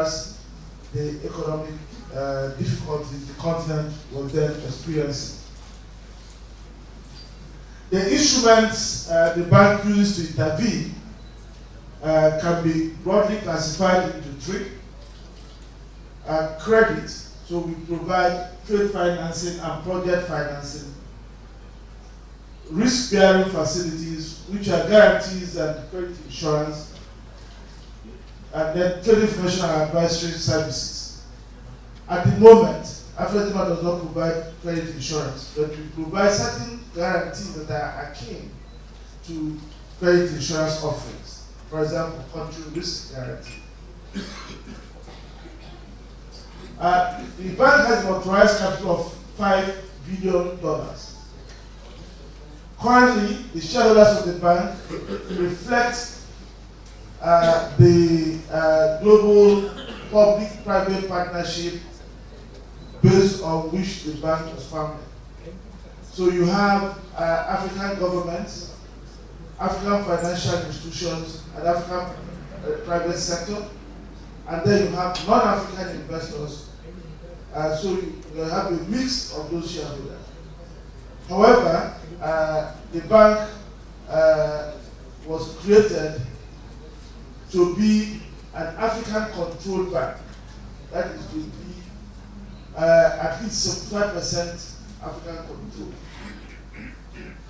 as the economic difficulties the continent was then experiencing. The instruments the bank uses to intervene can be broadly classified into three. Credit, so we provide trade financing and project financing. Risk-bearing facilities, which are guarantees and credit insurance. And then trade information and advisory services. At the moment, Africa does not provide credit insurance, but we provide certain guarantees that are akin to credit insurance offerings. For example, country risk guarantee. The bank has an authorized capital of $5 billion. Currently, the shareholders of the bank reflect the global public-private partnership based on which the bank was founded. So you have African governments, African financial institutions, and African private sector, and then you have non-African investors. So you have a mix of those shareholders. However, the bank was created to be an African-controlled bank. That is to be at least 75% African control.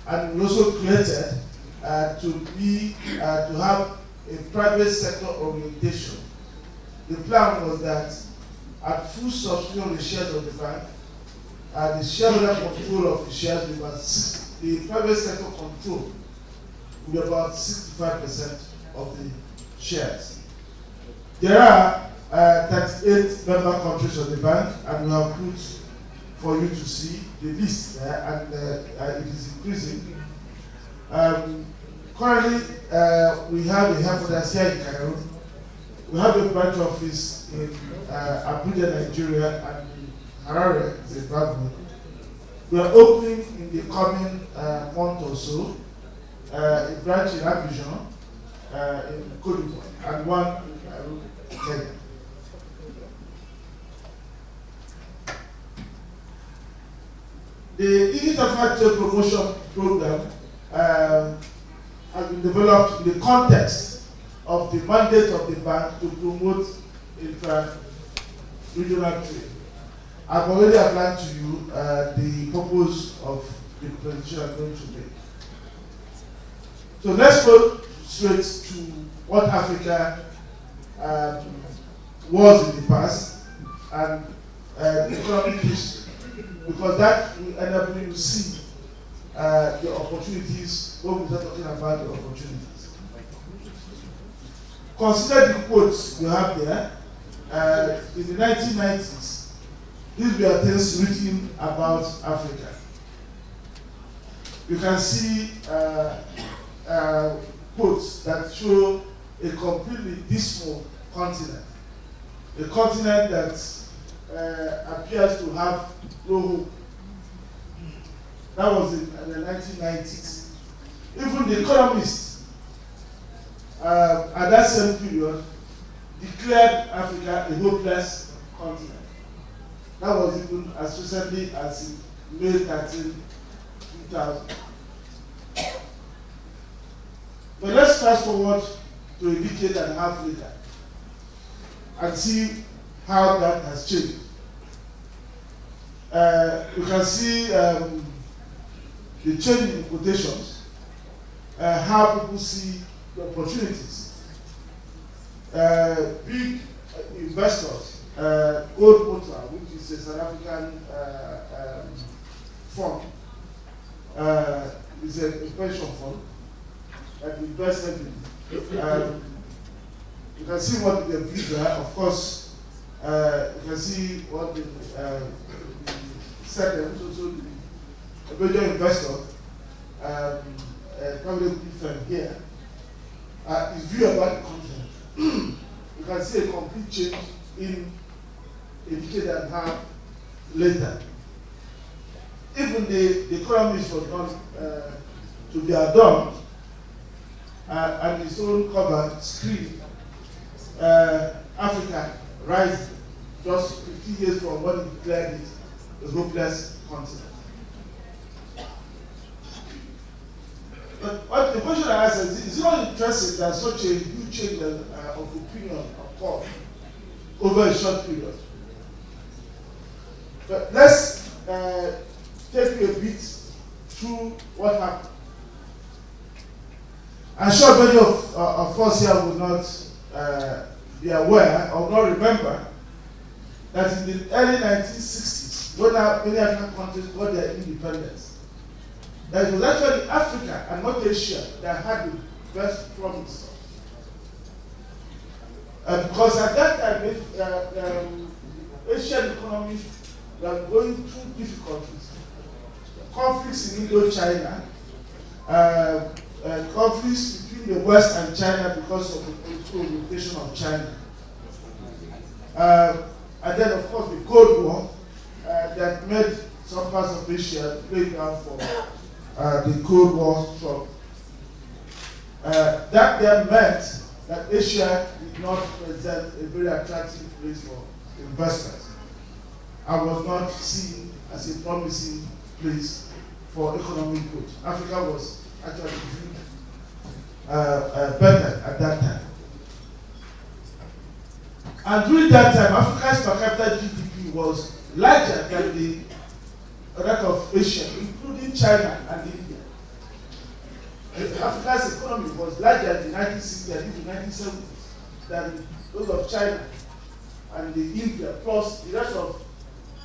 And we also created to have a private sector orientation. The plan was that at full subscription of the shares of the bank, the shareholder control of the shares will be about the private sector control will be about 65% of the shares. There are 38 member countries of the bank, and we have put for you to see the list there, and it is increasing. Currently, we have a headquarters here in Cameroon. We have a branch office in Abuja, Nigeria, and in Harare, Zimbabwe. We are opening in the coming month or so a branch in Abidjan, in Côte d'Ivoire, and one in Kenya. The Egypt Africa Trade Promotion Program has been developed in the context of the mandate of the bank to promote intra-regional trade. I've already outlined to you the purpose of the presentation I'm going to make. So let's go straight to what Africa was in the past and the economic history, because that will enable you to see the opportunities when we start talking about the opportunities. Consider the quotes you have there. In the 1990s, these were things written about Africa. You can see quotes that show a completely dismal continent. A continent that appears to have no hope. That was in the 1990s. Even the economists at that same period declared Africa a hopeless continent. That was even as recently as in May 13, 2000. But let's fast forward to a decade and a half later and see how that has changed. You can see the change in quotations, how people see the opportunities. Big investors, Gold Motor, which is a South African fund, is a pension fund that invests heavily. You can see what the views are. Of course, you can see what the second, also the major investor, probably different here, his view about the continent. You can see a complete change in a decade and a half later. Even the economist was not to be adorned, and his own cover screen, Africa rising just 50 years from when he declared it a hopeless continent. But what the question I ask is it not interesting that such a huge change of opinion occurred over a short period? But let's take you a bit through what happened. I'm sure many of us here will not be aware or not remember that in the early 1960s, when many African countries got their independence, that it was actually Africa and not Asia that had the best promise. Because at that time, Asian economies were going through difficulties. Conflicts in Indochina, conflicts between the West and China because of the political orientation of China. And then, of course, the Cold War that made some parts of Asia play down for the Cold War struggle. That then meant that Asia did not present a very attractive place for investment and was not seen as a promising place for economic growth. Africa was actually viewed better at that time. And during that time, Africa's per capita GDP was larger than that of Asia, including China and India. Africa's economy was larger in the 1960s and into the 1970s than those of China and India, plus the rest of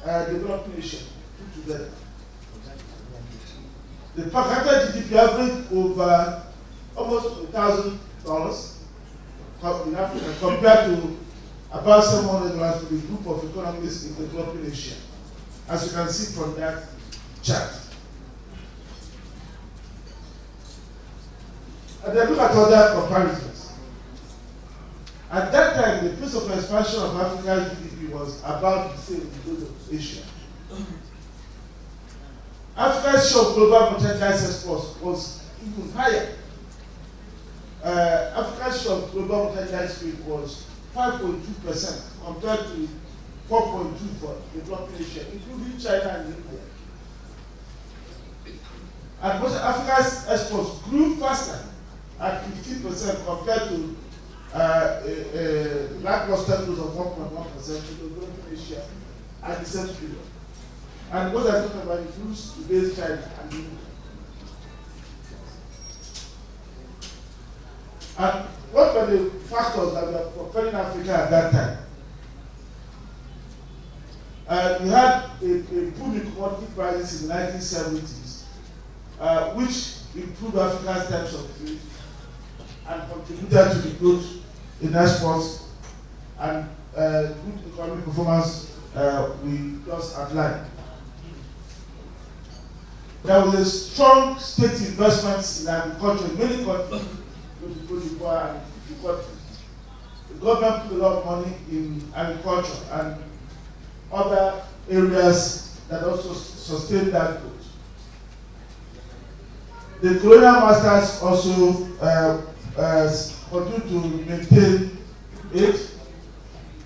developing Asia put together. The per capita GDP averaged over almost $1,000 in Africa compared to about $700 for the group of economies in developing Asia, as you can see from that chart. And then look at other comparisons. At that time, the pace of expansion of Africa's GDP was about the same as those of Asia. Africa's share of global merchandise exports was even higher. Africa's share of global merchandise trade was 5.2% compared to 4.2% for developing Asia, including China and India. And most of Africa's exports grew faster at 15% compared to lackluster growth of 1.1% in developing Asia at the same period. And what I'm talking about includes today's China and India. And what were the factors that were propelling Africa at that time? We had a boom in commodity prices in the 1970s, which improved Africa's terms of trade and contributed to the growth in exports and good economic performance we just outlined. There was a strong state investment in agriculture in many countries. The government put a lot of money in agriculture and other areas that also sustain that growth. The colonial masters also continue to maintain it,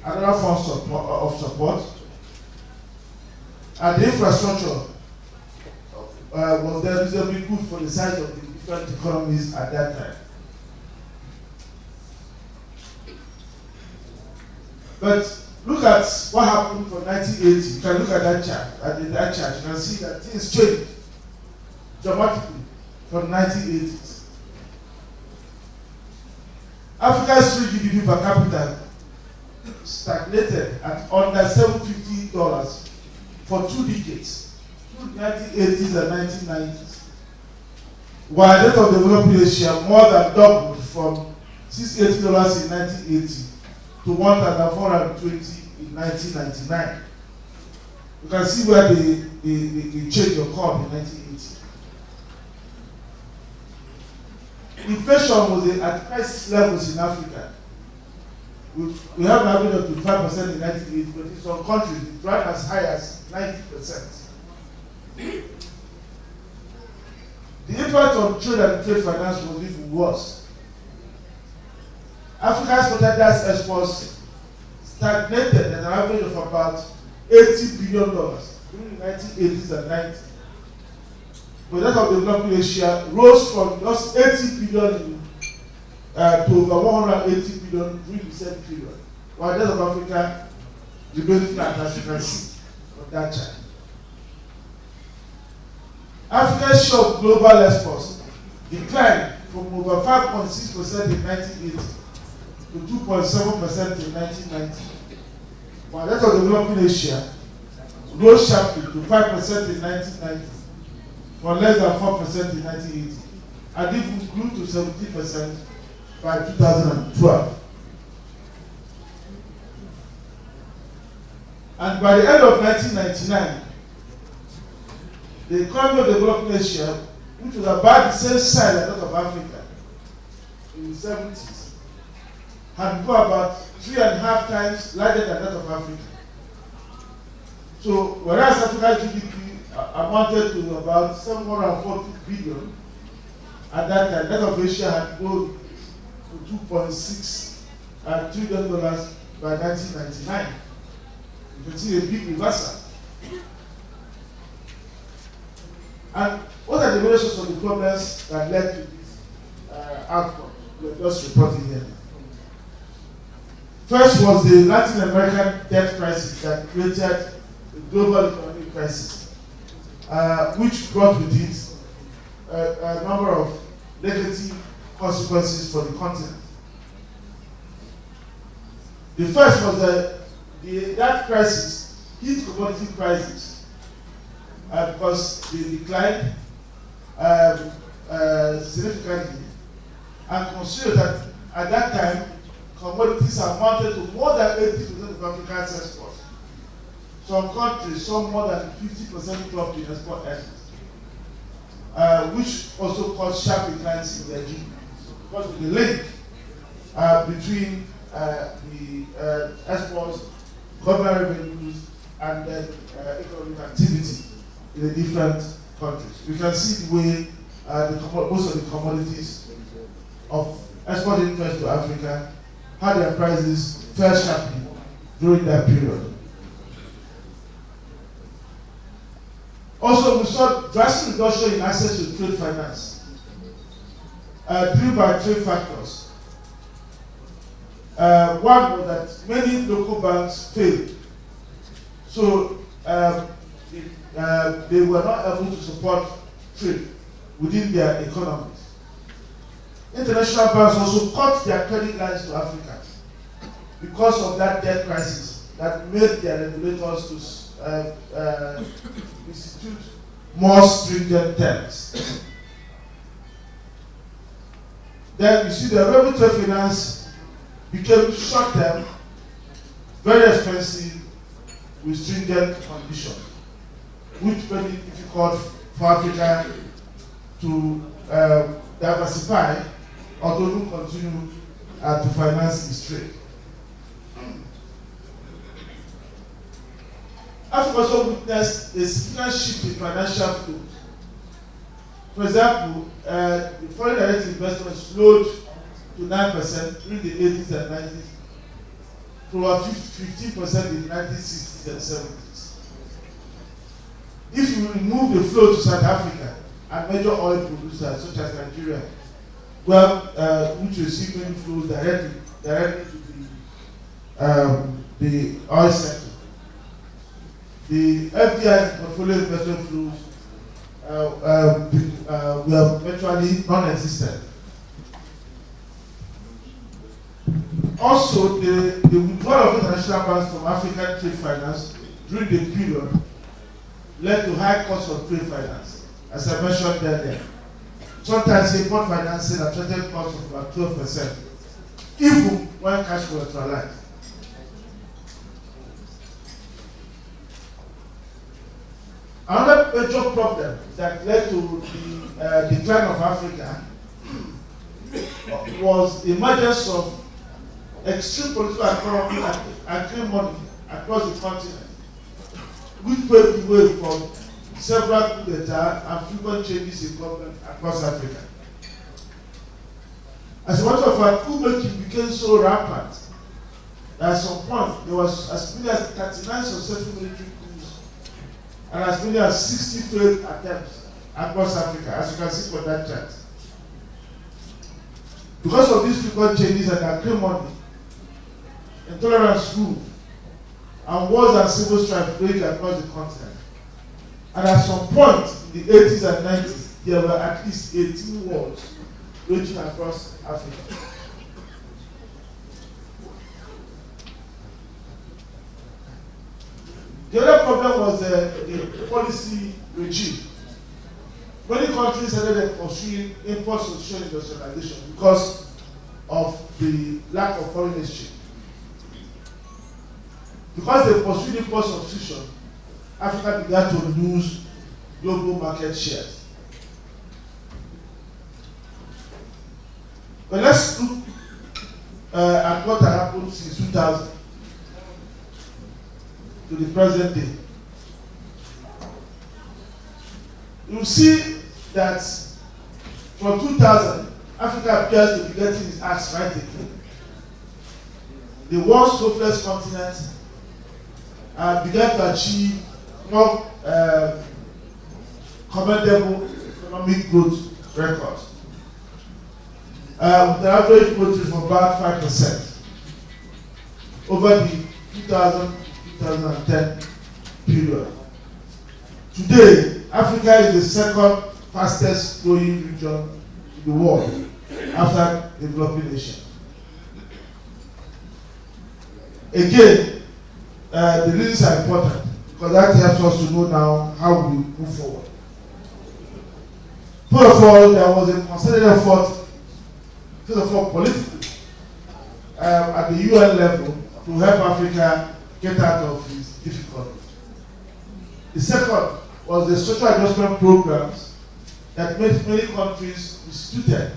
another form of support, and the infrastructure was then reasonably good for the size of the different economies at that time. But look at what happened from 1980. You can look at that chart. You can see that things changed dramatically from 1980s. Africa's real GDP per capita stagnated at under $750 for 2 decades, through the 1980s and 1990s. While that of developing Asia more than doubled from $680 in 1980 to $1,420 in 1999. You can see where the change occurred in 1980. Inflation was at crisis levels in Africa. We have an average of 25% in 1980, but in some countries it ran as high as 90%. The impact on trade and trade finance was even worse. Africa's merchandise exports stagnated at an average of about $80 billion during the 1980s and 90s. But that of developing Asia rose from just 80 billion to over 180 billion during the same period, while that of Africa remained flat, as you can see on that chart. Africa's share of global exports declined from over 5.6% in 1980 to 2.7% in 1990, while that of developing Asia rose sharply to 5% in 1990, from less than 4% in 1980, and even grew to 17% by 2012. And by the end of 1999, the economy of developing Asia, which was about the same size as that of Africa in the 70s, had become about 3.5 times larger than that of Africa. So, whereas Africa's GDP amounted to about 740 billion at that time, that of Asia had grown to $2.6 trillion by 1999. You can see a big reversal. And what are the various of the problems that led to this outcome? We're just reporting here. First was the Latin American debt crisis that created a global economic crisis, which brought with it a number of negative consequences for the continent. The first was that crisis hit commodity prices because they declined significantly, and considered that at that time commodities amounted to more than 80% of Africa's exports. Some countries saw more than 50% drop in export earnings, which also caused sharp declines in their GDP because of the link between the exports, government revenues, and then economic activity in the different countries. We can see the way most of the commodities of export interest to Africa had their prices fell sharply during that period. Also, we saw drastic reduction in access to trade finance, driven by trade factors. One was that many local banks failed, so they were not able to support trade within their economies. International banks also cut their credit lines to Africa because of that debt crisis that made their regulators to institute more stringent terms. Then you see the revenue trade finance became short-term, very expensive, with stringent conditions, which made it difficult for Africa to diversify or to even continue to finance its trade. Africa also witnessed a significant shift in financial flows. For example, the foreign direct investment slowed to 9% during the 80s and 90s, to about 15% in the 1960s and 70s. If you remove the flow to South Africa and major oil producers such as Nigeria, which receive many flows directly to the oil sector, the FDI portfolio investment flows were virtually non-existent. Also, the withdrawal of international banks from African trade finance during the period led to high costs of trade finance, as I mentioned earlier. Sometimes import financing attracted costs of about 12%, even when cash was collateralized. Another major problem that led to the decline of Africa was the emergence of extreme political acrimony across the continent, which paved the way for several coup d'etat and frequent changes in government across Africa. As a matter of fact, coup making became so rampant At some point, there was as many as 39 successful military coups and as many as 60 failed attempts across Africa, as you can see from that chart. Because of these frequent changes and acrimony, intolerance grew, and wars and civil strife raged across the continent. And at some point in the 80s and 90s, there were at least 18 wars raging across Africa. The other problem was the policy regime. Many countries started pursuing import substitution industrialization because of the lack of foreign exchange. Because they pursued import substitution, Africa began to lose global market shares. But let's look at what had happened since 2000 to the present day. You see that from 2000, Africa appears to be getting its acts right again. The once hopeless continent began to achieve more commendable economic growth records. With an average growth rate of about 5% over the 2000-2010 period. Today, Africa is the second fastest growing region in the world after developing nation. Again, the reasons are important because that helps us to know now how we move forward. First of all, there was a concerted effort, first of all, politically, at the UN level to help Africa get out of its difficulties. The second was the social adjustment programs that made many countries instituted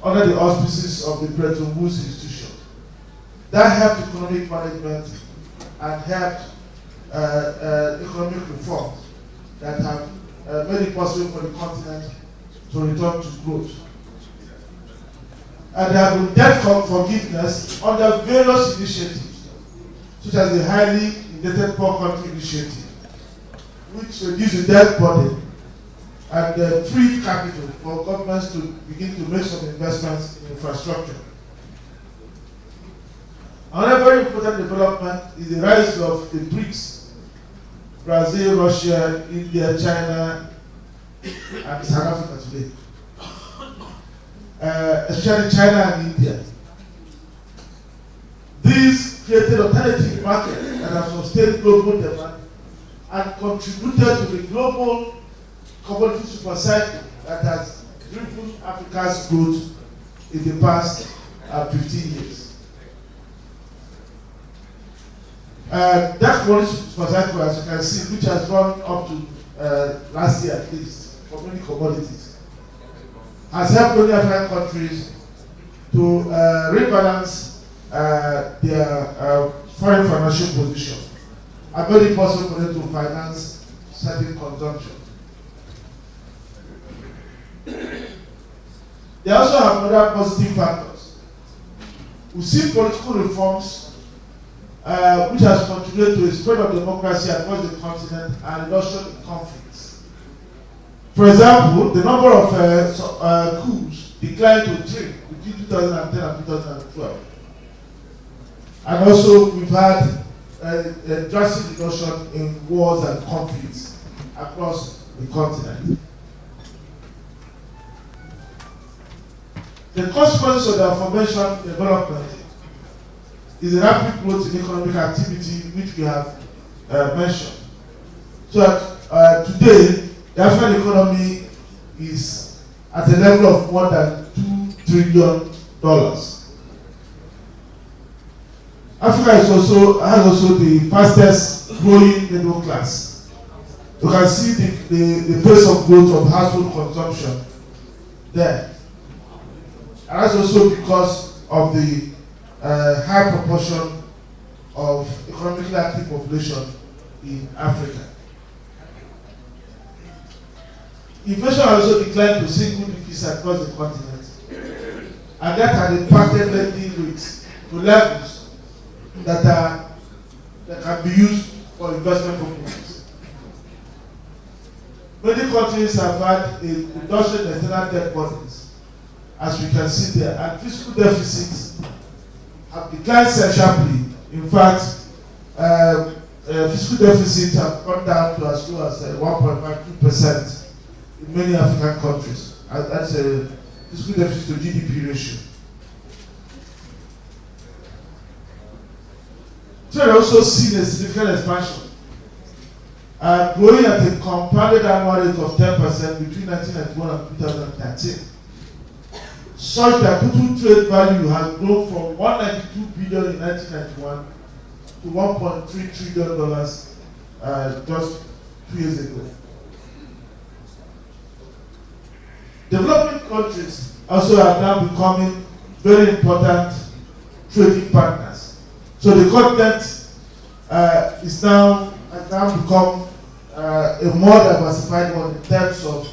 under the auspices of the Bretton Woods institution. That helped economic management and helped economic reforms that have made it possible for the continent to return to growth. And there have been debt forgiveness under various initiatives, such as the highly indebted poor country initiative, which reduced the debt burden and freed capital for governments to begin to make some investments in infrastructure. Another very important development is the rise of the BRICS: Brazil, Russia, India, China, and South Africa today. Especially China and India. These created alternative markets that have sustained global demand and contributed to the global commodity supercycle that has driven Africa's growth in the past 15 years. That commodity supercycle, as you can see, which has run up to last year at least for many commodities, has helped many African countries to rebalance their foreign financial position and made it possible for them to finance certain consumption. They also have other positive factors. We see political reforms which has contributed to a spread of democracy across the continent and reduction in conflicts. For example, the number of coups declined to 3 between 2010 and 2012. And also, we've had a drastic reduction in wars and conflicts across the continent. The consequence of the aforementioned development is a rapid growth in economic activity, which we have mentioned. So that today, the African economy is at a level of more than $2 trillion. Africa has also the fastest growing middle class. You can see the pace of growth of household consumption there. And that's also because of the high proportion of economically active population in Africa. Inflation has also declined to single digits across the continent, and that had impacted lending rates to levels that can be used for investment purposes. Many countries have had a reduction in external debt burdens, as we can see there, and fiscal deficits have declined sharply. In fact, fiscal deficits have gone down to as low as 1.52% in many African countries. That's a fiscal deficit to GDP ratio. Trade also seen a significant expansion, growing at a compounded annual rate of 10% between 1991 and 2013. Such that total trade value has grown from $192 billion in 1991 to $1.3 trillion just 2 years ago. Developing countries also are now becoming very important trading partners. So the continent has now become a more diversified one in terms of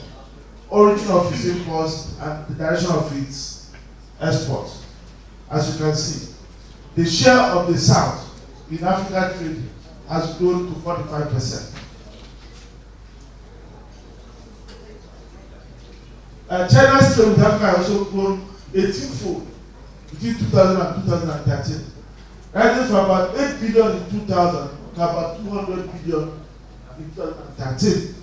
origin of its imports and the direction of its exports. As you can see, the share of the South in African trade has grown to 45%. China's trade with Africa has also grown 18-fold between 2000 and 2013, rising from about 8 billion in 2000 to about 200 billion in 2013,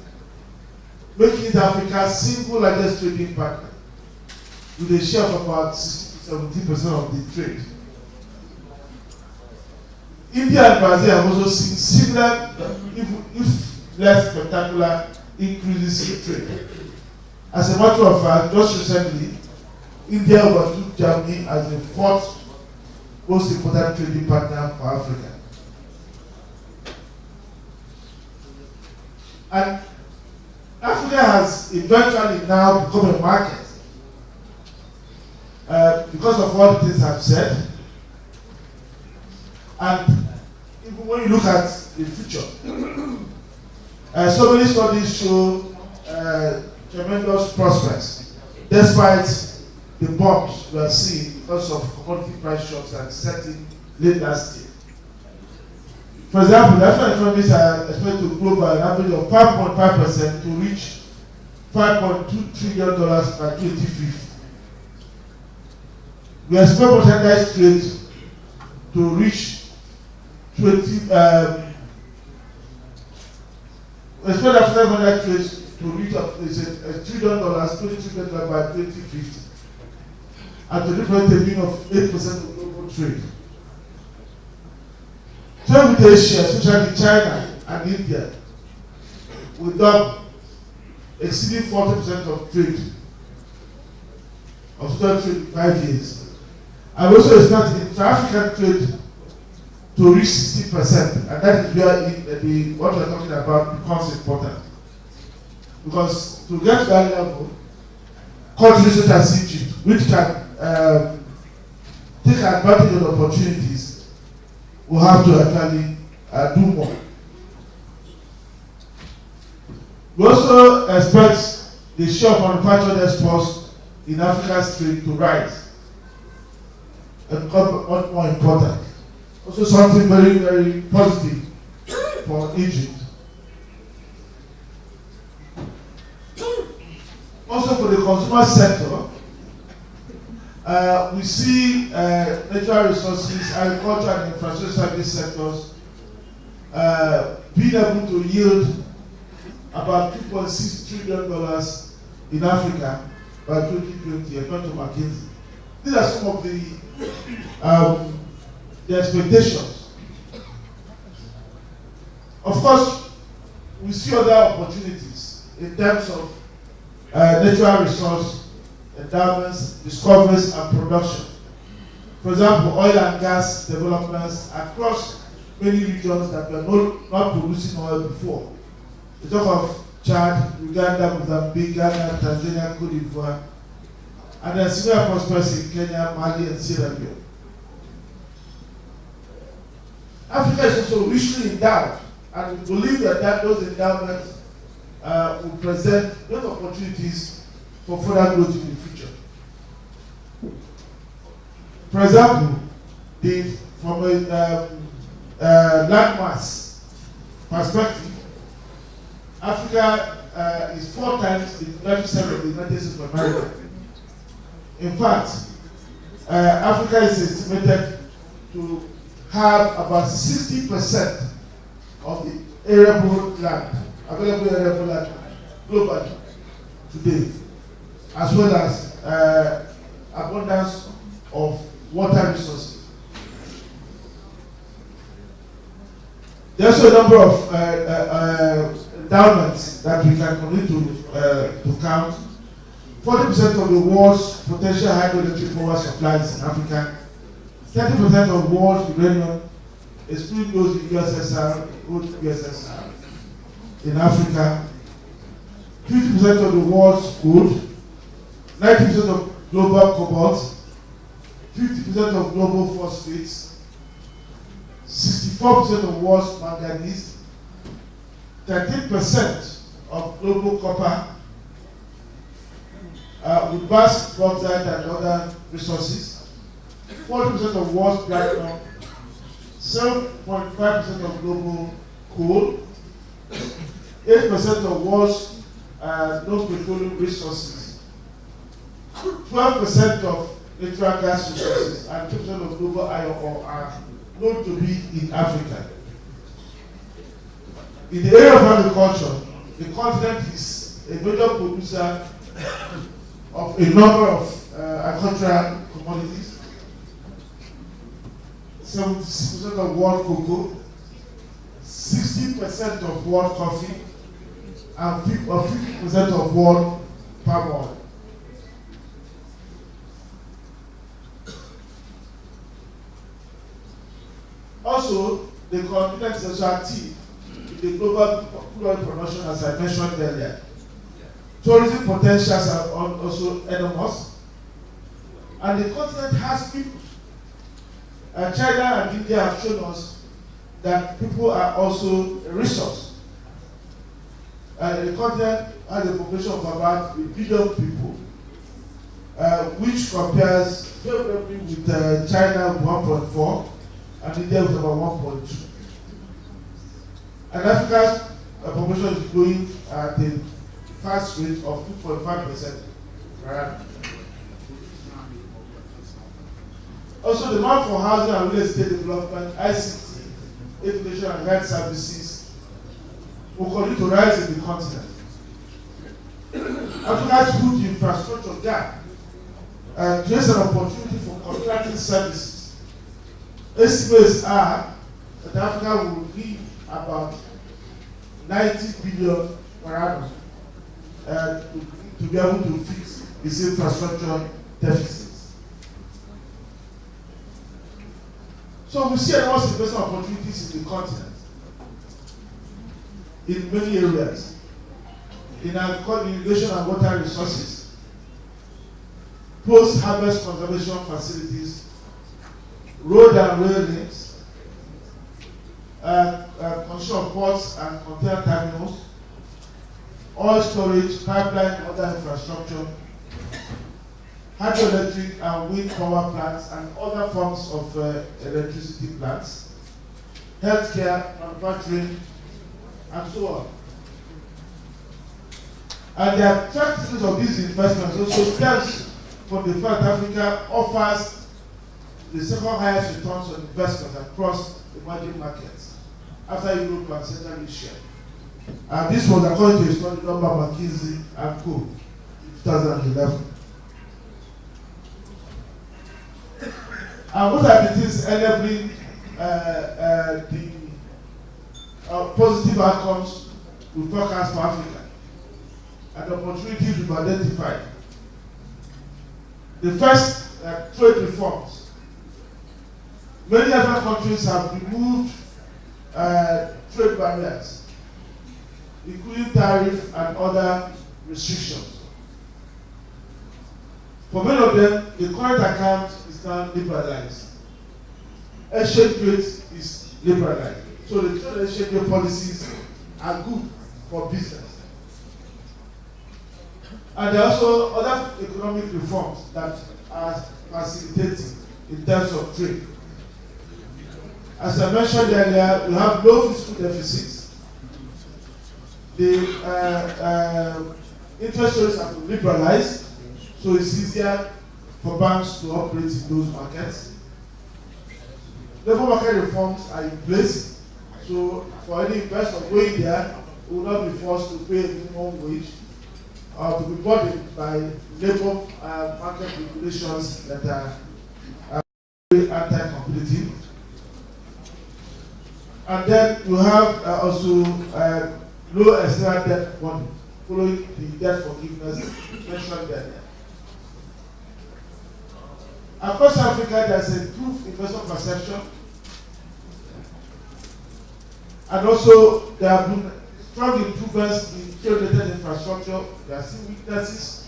making it Africa's single largest trading partner, with a share of about 60 to 70% of the trade. India and Brazil have also seen similar, if less spectacular, increases in trade. As a matter of fact, just recently, India overtook Germany as the fourth most important trading partner for Africa. And Africa has eventually now become a market because of all the things I've said. And even when you look at the future, so many studies show tremendous prospects, despite the bumps we are seeing because of commodity price shocks that setting late last year. For example, the African economies are expected to grow by an average of 5.5% to reach $5.2 trillion by 2050. We expect merchandise trade to reach we expect African merchandise trade to reach $1 trillion, $20 trillion by 2050, and to represent a mean of 8% of global trade. Trade with Asia, especially China and India, will double, exceeding 40% of trade, of total trade in 5 years. I also expect intra-African trade to reach 60%, and that is where what we are talking about becomes important. Because to get to that level, countries such as Egypt, which can take advantage of the opportunities, will have to actually do more. We also expect the share of manufactured exports in Africa's trade to rise and become much more important. Also something very, very positive for Egypt. Also for the consumer sector, we see natural resources, agriculture and infrastructure service sectors being able to yield about $2.6 trillion in Africa by 2020, according to McKinsey. These are some of the expectations. Of course, we see other opportunities in terms of natural resource endowments, discoveries, and production. For example, oil and gas developments across many regions that were not producing oil before. We talk of Chad, Uganda, Mozambique, Ghana, Tanzania, Cote d'Ivoire, and then similar prospects in Kenya, Mali, and Sierra Leone. Africa is also richly endowed, and we believe that those endowments will present great opportunities for further growth in the future. For example, the from a landmass perspective, Africa is 4 times the population size of the United States of America. In fact, Africa is estimated to have about 60% of the arable land, available arable land globally today, as well as abundance of water resources. There's a number of endowments that we can continue to count. 40% of the world's potential hydroelectric power supplies in Africa, 30% of the world's uranium, excluding those in USSR, old USSR, in Africa, 50% of the world's gold, 90% of global cobalt, 50% of global phosphates, 64% of the world's manganese, 13% of global copper, with vast bauxite and other resources, 40% of the world's platinum, 7.5% of global coal, 8% of the world's non-petroleum resources, 12% of natural gas resources, and 2% of global iron ore are known to be in Africa. In the area of agriculture, the continent is a major producer of a number of agricultural commodities. 76% of world cocoa, 16% of world coffee, and 50% of world palm oil. Also, the continent is also active in the global crude oil production, as I mentioned earlier. Tourism potentials are also enormous, and the continent has people. China and India have shown us that people are also a resource. The continent has a population of about 1 billion people, which compares favorably with China with 1.4 and India with about 1.2. And Africa's population is growing at a fast rate of 2.5%. Right? Also, demand for housing and real estate development, ICT, education and health services will continue to rise in the continent. Africa's food infrastructure gap creates an opportunity for contracting services. Estimates are that Africa will need about 90 billion per annum to be able to fix its infrastructure deficits. So we see enormous investment opportunities in the continent, in many areas, in agriculture, irrigation and water resources, post-harvest conservation facilities, road and rail links, construction of ports and container terminals, oil storage, pipeline and other infrastructure, hydroelectric and wind power plants and other forms of electricity plants, healthcare, manufacturing, and so on. And the attractiveness of these investments also stems from the fact Africa offers the second highest returns on investment across emerging markets, after Europe and Central Asia. And this was according to a study done by McKinsey and Co. in 2011. And what are the things enabling the positive outcomes we forecast for Africa and the opportunities we've identified? The first, trade reforms. Many other countries have removed trade barriers, including tariff and other restrictions. For many of them, the current account is now liberalized. Exchange rate is liberalized. So the trade exchange rate policies are good for business. And there are also other economic reforms that are facilitating in terms of trade. As I mentioned earlier, we have low fiscal deficits. The interest rates have been liberalized, so it's easier for banks to operate in those markets. Labor market reforms are in place, so for any investor going there, we will not be forced to pay a minimum wage or to be burdened by labor market regulations that are very anti-competitive. And then you have also low external debt funding, following the debt forgiveness mentioned earlier. Across Africa, there is improved investor perception, and also there have been strong improvements in trade-related infrastructure. There are still weaknesses,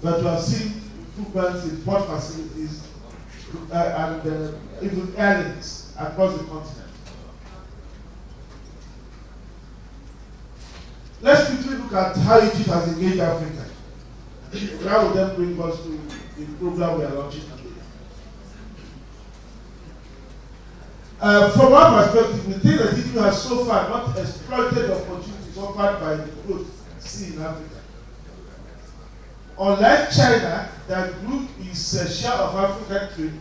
but we have seen improvements in port facilities and even airlinks across the continent. Let's quickly look at how Egypt has engaged Africa. That will then bring us to the program we are launching today. From our perspective, we think that Egypt has so far not exploited the opportunities offered by the growth seen in Africa. Unlike China, that grew its share of African trade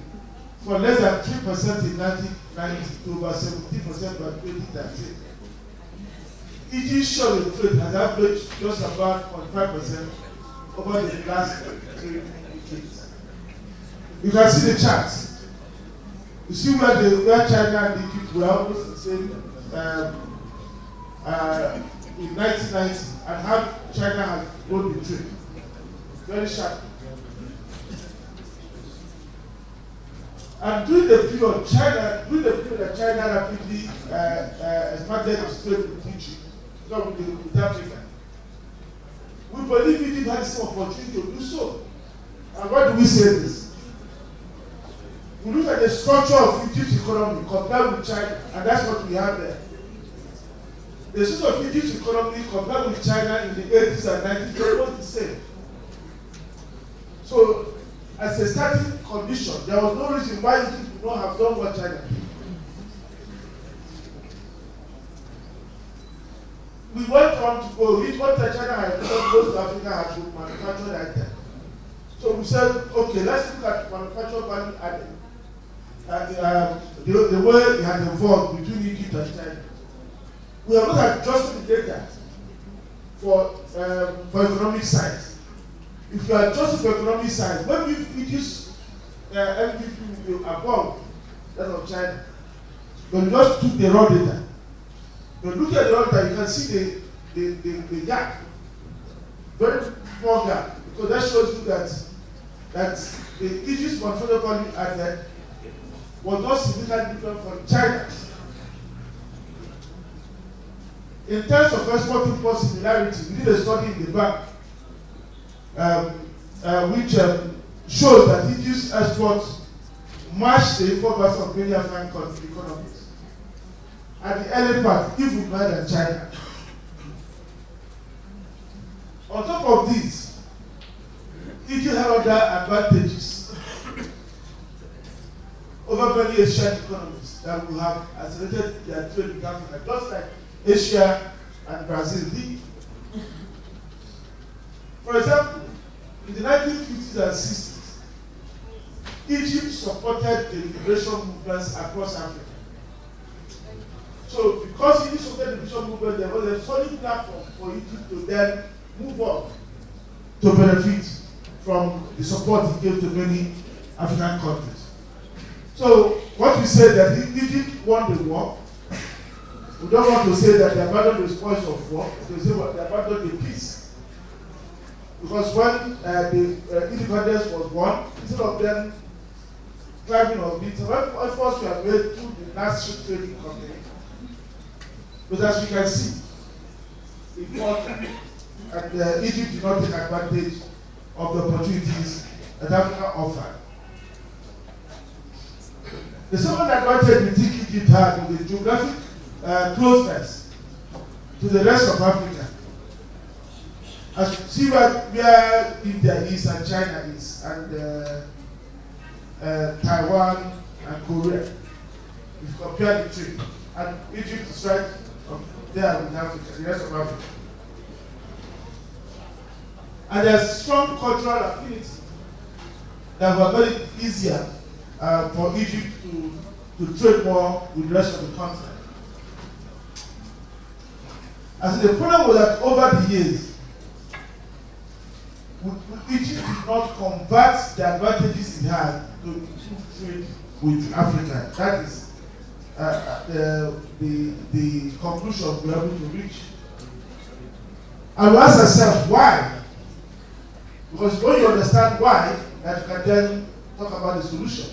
from less than 3% in 1990 to over 17% by 2013. Egypt's share of trade has averaged just about 0.5% over the last 3 decades. You can see the charts. You see where China and Egypt were almost the same in 1990, and how China has grown the trade very sharply. And during the period that China rapidly expanded its trade with Egypt, with Africa, we believe Egypt had some opportunity to do so. And why do we say this? We look at the structure of Egypt's economy compared with China, and that's what we have there. The structure of Egypt's economy compared with China in the 80s and 90s was the same. So, as a starting condition, there was no reason why Egypt would not have done what China did. We went on to go, with what China had done, most of Africa had to manufacture items. So we said, okay, let's look at manufactured value added. And the way it had evolved between Egypt and China. We have looked at just the data for economic size. If you adjust for economic size, maybe if Egypt's MVP will be above that of China. But we just took the raw data. But look at the raw data, you can see the gap. Very small gap. Because that shows you that the Egypt's manufactured value added was not significantly different from China. In terms of export-import similarity, we did a study in the bank which shows that Egypt's exports match the import value of many African economies. At the early part, even more than China. On top of this, Egypt had other advantages over many Asian economies that will have accelerated their trade with Africa, just like Asia and Brazil did. For example, in the 1950s and 60s, Egypt supported the liberation movements across Africa. So, because Egypt supported the liberation movement, there was a solid platform for Egypt to then move on to benefit from the support it gave to many African countries. So, what we say that Egypt won the war, we don't want to say that they abandoned the spoils of war, we say they abandoned the peace. Because when the independence was won, instead of them climbing on it, efforts were made through the national trading company. But as we can see, it fought, and Egypt did not take advantage of the opportunities that Africa offered. The second advantage we think Egypt had was the geographic closeness to the rest of Africa. As you see where India is and China is, and Taiwan and Korea. if you compare the trade. And Egypt is right there with Africa, the rest of Africa. And there's strong cultural affinity that was very easier for Egypt to trade more with the rest of the continent. As the problem was that over the years, Egypt did not convert the advantages it had to improve trade with Africa. That is the conclusion we are able to reach. And we ask ourselves why? Because when you understand why, that you can then talk about the solution.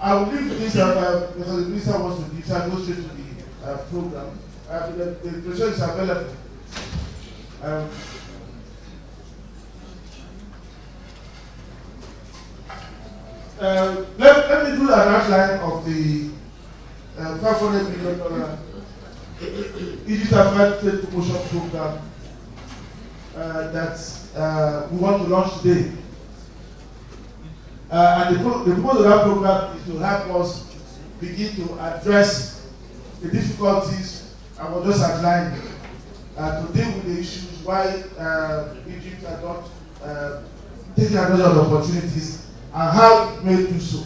I will leave this because the minister wants to give, so I go straight to the program. The brochure is available. Let me do an outline of the $500 million Egypt Africa Trade Promotion Program that we want to launch today. And the purpose of that program is to help us begin to address the difficulties I was just outlining, to deal with the issues why Egypt are not taking advantage of the opportunities and how it may do so.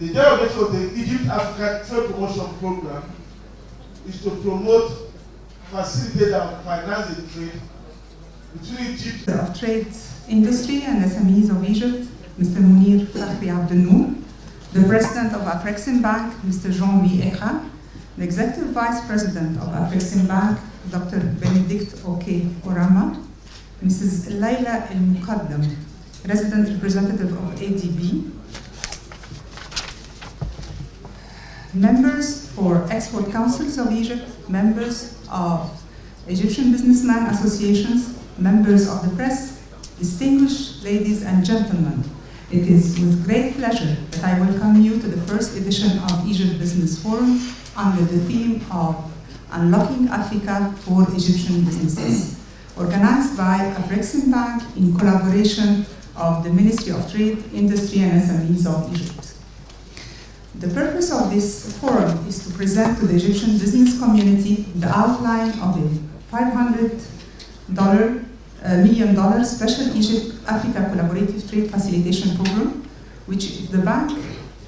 The general objective of the Egypt Africa Trade Promotion Program is to promote, facilitate, and finance the trade between Egypt of trade industry and SMEs of Egypt, Mr. Munir Fakhri Abdelnour, the President of Afrexim Bank, Mr. Jean-Louis Echa, the Executive Vice President of Afrexim Bank, Dr. Benedict Oke Orama, Mrs. Layla El Muqaddam, Resident Representative of ADB, members for Export Councils of Egypt, members of Egyptian Businessmen Associations, members of the press, distinguished ladies and gentlemen, it is with great pleasure that I welcome you to the first edition of Egypt Business Forum under the theme of Unlocking Africa for Egyptian Businesses, organized by Afrexim Bank in collaboration of the Ministry of Trade, Industry and SMEs of Egypt. The purpose of this forum is to present to the Egyptian business community the outline of a $500 million Special Egypt-Africa Collaborative Trade Facilitation Program, which the bank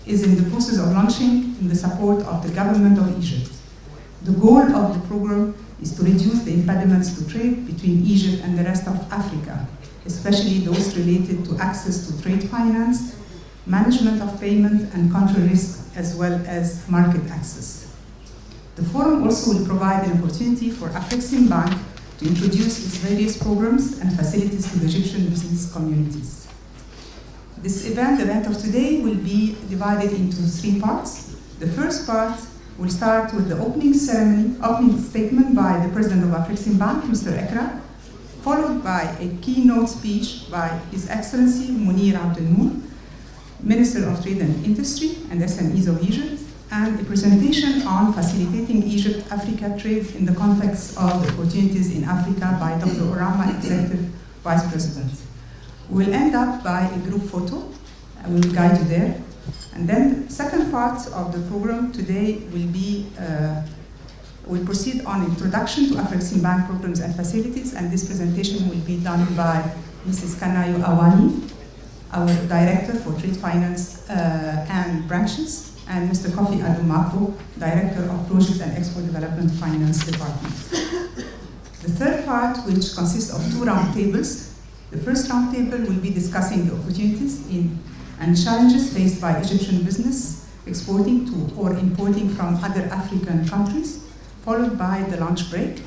is in the process of launching in the support of the government of Egypt. The goal of the program is to reduce the impediments to trade between Egypt and the rest of Africa, especially those related to access to trade finance, management of payment and country risk, as well as market access. The forum also will provide an opportunity for Afrexim Bank to introduce its various programs and facilities to the Egyptian business communities. This event, the event of today, will be divided into 3 parts. The first part will start with the opening statement by the President of Afrexim Bank, Mr. Ekra, followed by a keynote speech by His Excellency Munir Abdelnour, Minister of Trade and Industry and SMEs of Egypt, and a presentation on facilitating Egypt-Africa trade in the context of the opportunities in Africa by Dr. Orama, Executive Vice President. We'll end up by a group photo. I will guide you there. And then the second part of the program today will be, we'll proceed on introduction to Afrexim Bank programs and facilities, and this presentation will be done by Mrs. Kanayo Awani, our Director for Trade Finance and Branches, and Mr. Kofi Adumako, Director of Project and Export Development Finance Department. The third part, which consists of 2 roundtables. The first roundtable will be discussing the opportunities and challenges faced by Egyptian business exporting to or importing from other African countries, followed by the lunch break.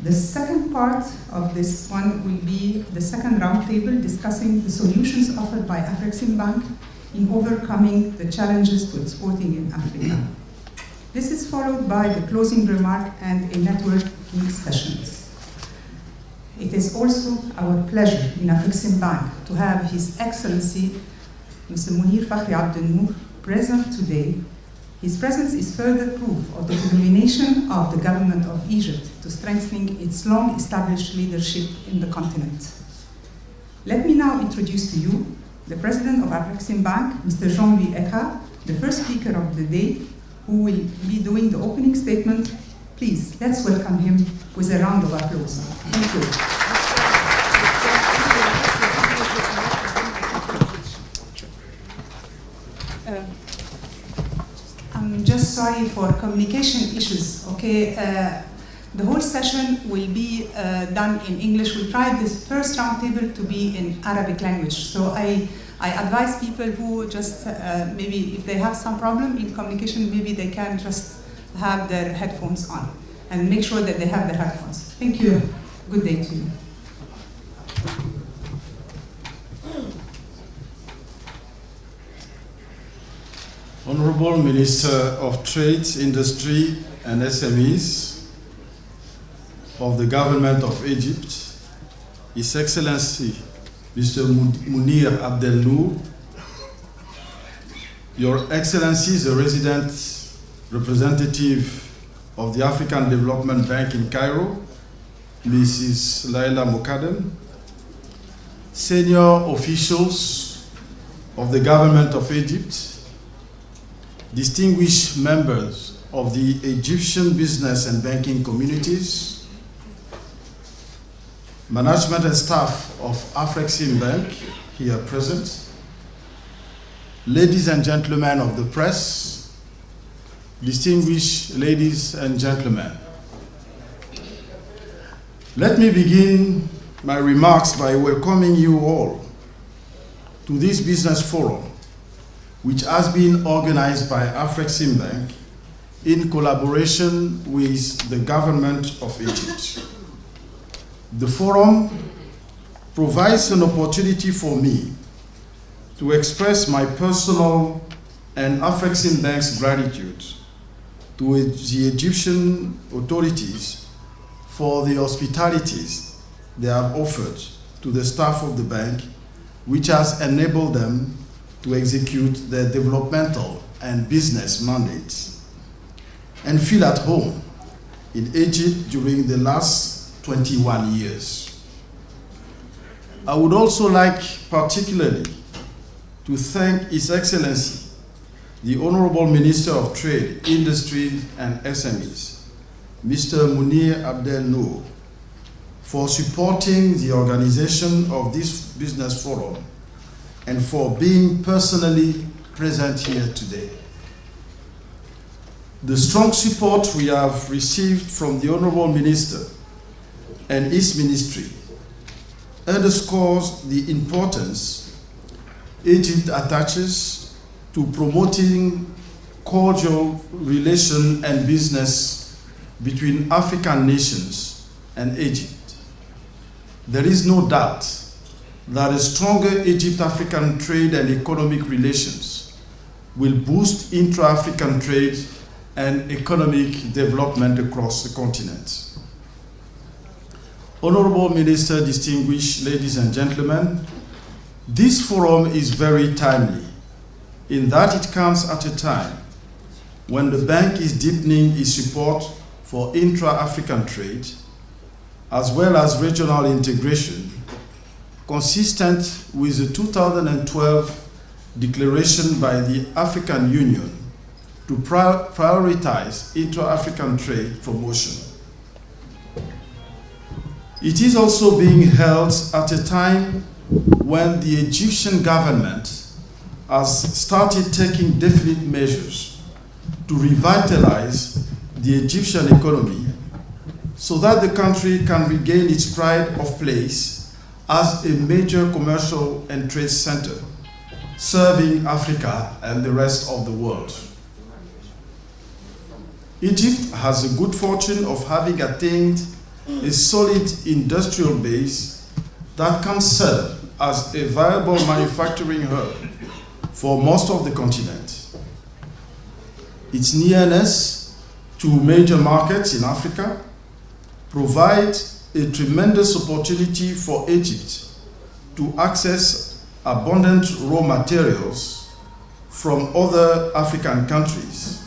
The second part of this one will be the second roundtable discussing the solutions offered by Afrexim Bank in overcoming the challenges to exporting in Africa. This is followed by the closing remark and a networking sessions. It is also our pleasure in Afrexim Bank to have His Excellency Mr. Munir Fakhri Abdelnour present today His presence is further proof of the determination of the government of Egypt to strengthening its long-established leadership in the continent. Let me now introduce to you the President of Afreximbank, Mr. Jean-Louis Eka, the first speaker of the day, who will be doing the opening statement. Please, let's welcome him with a round of applause. Thank you. I'm just sorry for communication issues, okay? The whole session will be done in English. We tried this first roundtable to be in Arabic language. So I advise people who just, maybe if they have some problem in communication, maybe they can just have their headphones on and make sure that they have their headphones. Thank you. Good day to you. Honorable Minister of Trade, Industry and SMEs of the Government of Egypt, His Excellency Mr. Munir Abdel Noor, Your Excellency, the resident representative of the African Development Bank in Cairo, Mrs. Laila Mokadem, senior officials of the Government of Egypt, distinguished members of the Egyptian business and banking communities, management and staff of Afreximbank here present, ladies and gentlemen of the press, distinguished ladies and gentlemen. Let me begin my remarks by welcoming you all to this business forum, which has been organized by Afreximbank in collaboration with the government of Egypt. The forum provides an opportunity for me to express my personal and Afreximbank's gratitude to the Egyptian authorities for the hospitalities they have offered to the staff of the bank, which has enabled them to execute their developmental and business mandates and feel at home in Egypt during the last 21 years. I would also like particularly to thank His Excellency, the Honorable Minister of Trade, Industry and SMEs, Mr. Munir Abdel Noor, for supporting the organization of this business forum and for being personally present here today. The strong support we have received from the Honorable Minister and his ministry underscores the importance Egypt attaches to promoting cordial relation and business between African nations and Egypt. There is no doubt that a stronger Egypt-African trade and economic relations will boost intra-African trade and economic development across the continent. Honorable Minister, distinguished ladies and gentlemen, this forum is very timely in that it comes at a time when the bank is deepening its support for intra-African trade as well as regional integration, consistent with the 2012 declaration by the African Union to prioritize intra-African trade promotion. It is also being held at a time when the Egyptian government has started taking definite measures to revitalize the Egyptian economy so that the country can regain its pride of place as a major commercial and trade center, serving Africa and the rest of the world. Egypt has the good fortune of having attained a solid industrial base that can serve as a viable manufacturing hub for most of the continent. Its nearness to major markets in Africa provides a tremendous opportunity for Egypt to access abundant raw materials from other African countries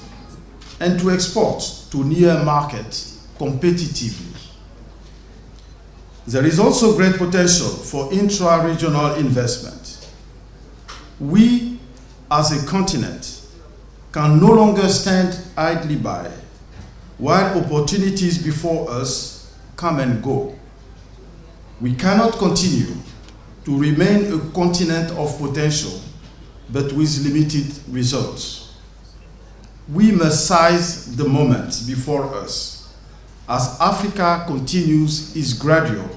and to export to near market competitively. There is also great potential for intra-regional investment. We, as a continent, can no longer stand idly by while opportunities before us come and go. We cannot continue to remain a continent of potential, but with limited results. We must seize the moment before us as Africa continues its gradual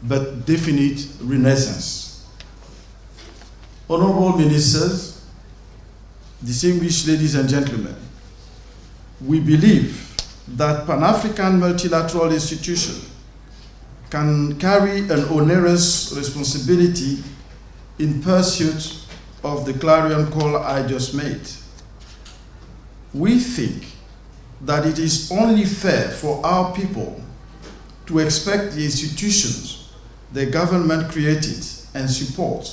but definite renaissance. Honorable Ministers, distinguished ladies and gentlemen, we believe that Pan-African multilateral institution can carry an onerous responsibility in pursuit of the clarion call I just made. We think that it is only fair for our people to expect the institutions the government created and support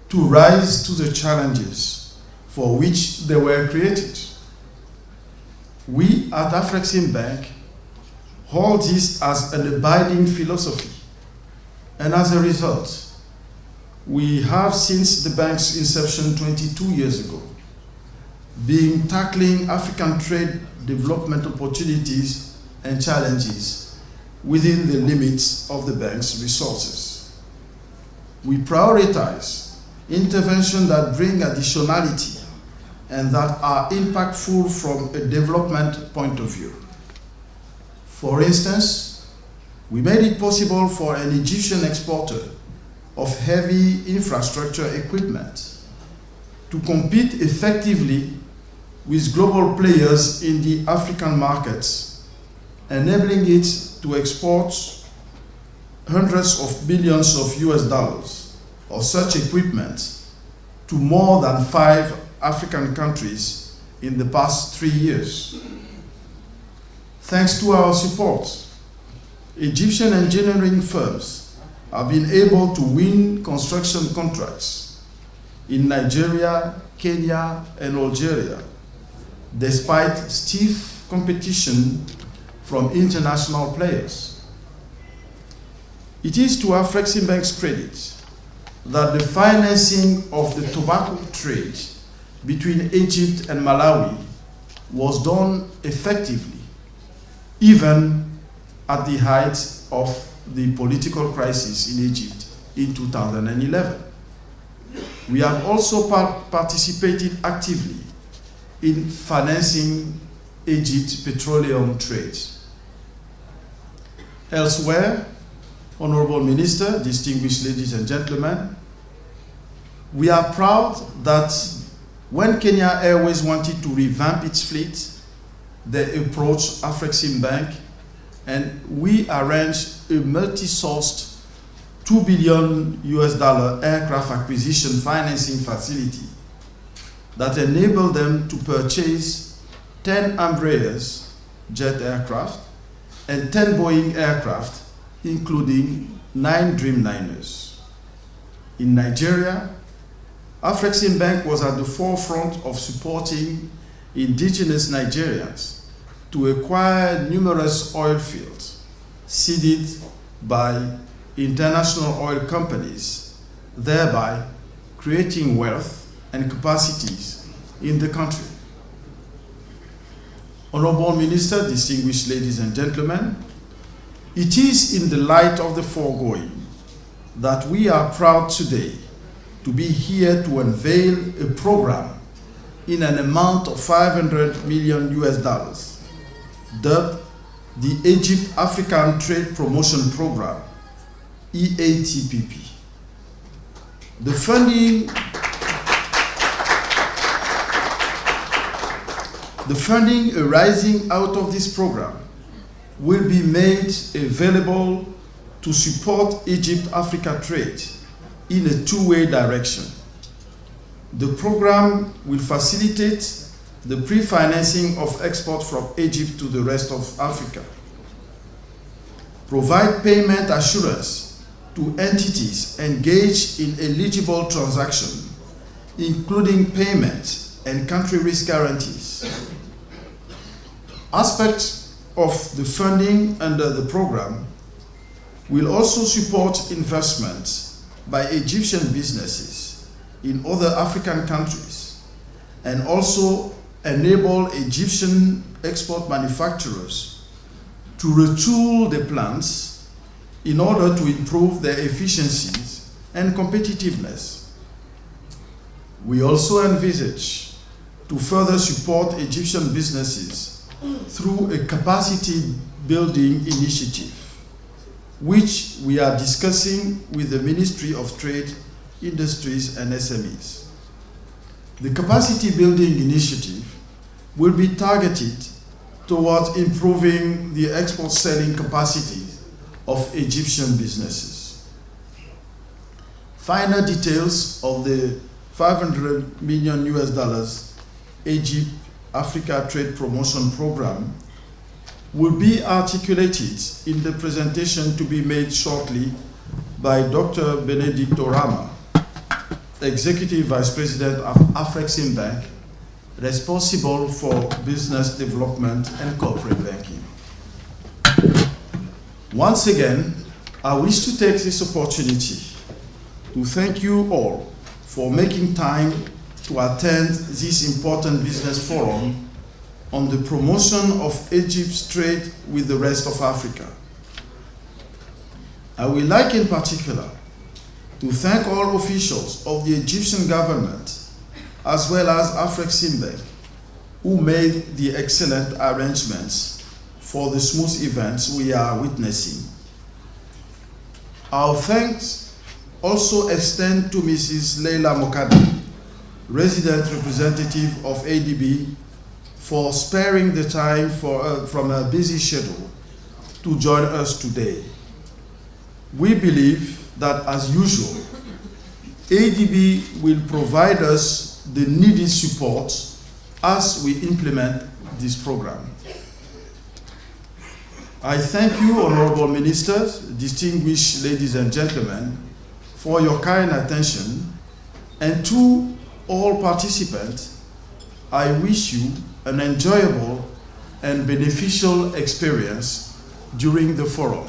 to rise to the challenges for which they were created. We at Afreximbank hold this as an abiding philosophy, and as a result, we have since the bank's inception 22 years ago been tackling African trade development opportunities and challenges within the limits of the bank's resources. We prioritize interventions that bring additionality and that are impactful from a development point of view. For instance, we made it possible for an Egyptian exporter of heavy infrastructure equipment to compete effectively with global players in the African markets, enabling it to export hundreds of billions of US dollars of such equipment to more than 5 African countries in the past 3 years. Thanks to our support, Egyptian engineering firms have been able to win construction contracts in Nigeria, Kenya, and Algeria, despite stiff competition from international players. It is to Afreximbank's credit that the financing of the tobacco trade between Egypt and Malawi was done effectively, even at the height of the political crisis in Egypt in 2011. We have also participated actively in financing Egypt's petroleum trade. Elsewhere, Honorable Minister, distinguished ladies and gentlemen, we are proud that when Kenya Airways wanted to revamp its fleet, they approached Afreximbank and we arranged a multi-sourced $2 billion aircraft acquisition financing facility that enabled them to purchase 10 Embraers jet aircraft and 10 Boeing aircraft, including 9 Dreamliners. In Nigeria, Afreximbank was at the forefront of supporting indigenous Nigerians to acquire numerous oil fields seeded by international oil companies, thereby creating wealth and capacities in the country. Honorable Minister, distinguished ladies and gentlemen, it is in the light of the foregoing that we are proud today to be here to unveil a program in an amount of $500 million dubbed the Egypt African Trade Promotion Program, EATPP. The funding arising out of this program will be made available to support Egypt-Africa trade in a two-way direction. The program will facilitate the pre-financing of export from Egypt to the rest of Africa, provide payment assurance to entities engaged in eligible transactions, including payment and country risk guarantees, Aspects of the funding under the program will also support investment by Egyptian businesses in other African countries and also enable Egyptian export manufacturers to retool the plants in order to improve their efficiencies and competitiveness. We also envisage to further support Egyptian businesses through a capacity building initiative, which we are discussing with the Ministry of Trade, Industries and SMEs. The capacity building initiative will be targeted towards improving the export selling capacity of Egyptian businesses. Final details of the $500 million Egypt Africa Trade Promotion Program will be articulated in the presentation to be made shortly by Dr. Benedict Orama, Executive Vice President of Afreximbank, responsible for business development and corporate banking. Once again, I wish to take this opportunity to thank you all for making time to attend this important business forum on the promotion of Egypt's trade with the rest of Africa. I would like in particular to thank all officials of the Egyptian government as well as Afreximbank who made the excellent arrangements for the smooth events we are witnessing. Our thanks also extend to Mrs. Leila Mokadi, resident representative of ADB, for sparing the time from a busy schedule to join us today. We believe that, as usual, ADB will provide us the needed support as we implement this program. I thank you, honorable ministers, distinguished ladies and gentlemen, for your kind attention, and to all participants, I wish you an enjoyable and beneficial experience during the forum.